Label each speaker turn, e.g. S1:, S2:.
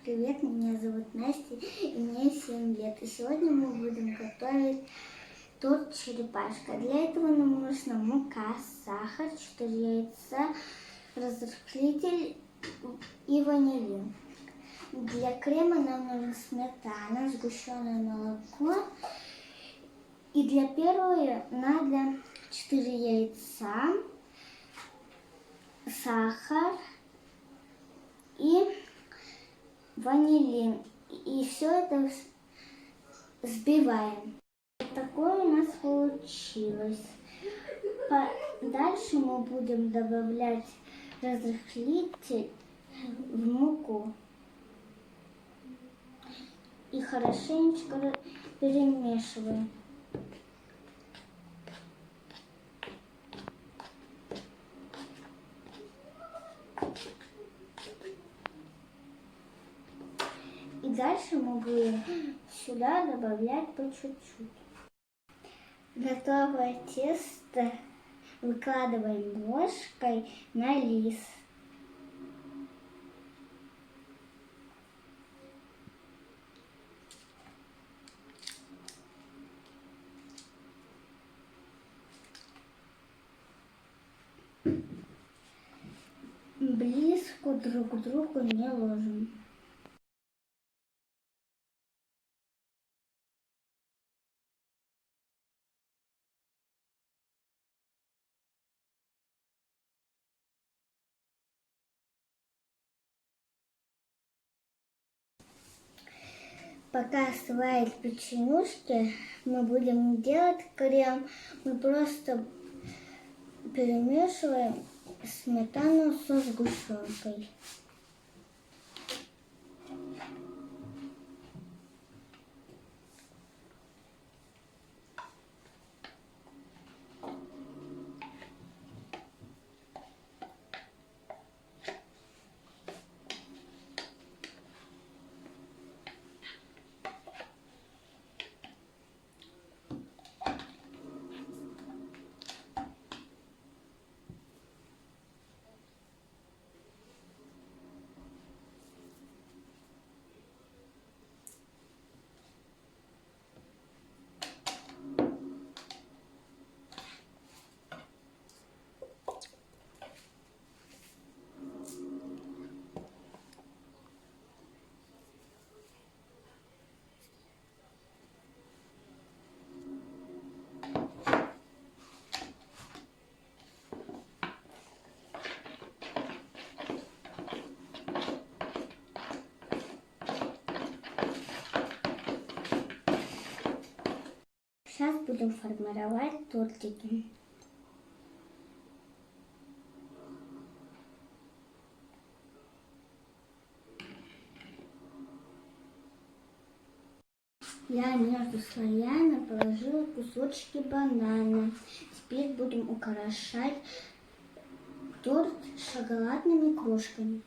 S1: привет, меня зовут Настя, и мне 7 лет. И сегодня мы будем готовить торт черепашка. Для этого нам нужна мука, сахар, 4 яйца, разрыхлитель и ванилин. Для крема нам нужна сметана, сгущенное молоко. И для первого надо 4 яйца, сахар и ванилин. И все это взбиваем. Вот такое у нас получилось. Дальше мы будем добавлять разрыхлитель в муку. И хорошенечко перемешиваем. И дальше мы будем сюда добавлять по чуть-чуть. Готовое тесто выкладываем ложкой на лист. Близко друг к другу не ложим. Пока остывают печенюшки, мы будем делать крем. Мы просто перемешиваем сметану со сгущенкой. Сейчас будем формировать тортики. Я между слоями положила кусочки банана. Теперь будем украшать торт шоколадными крошками.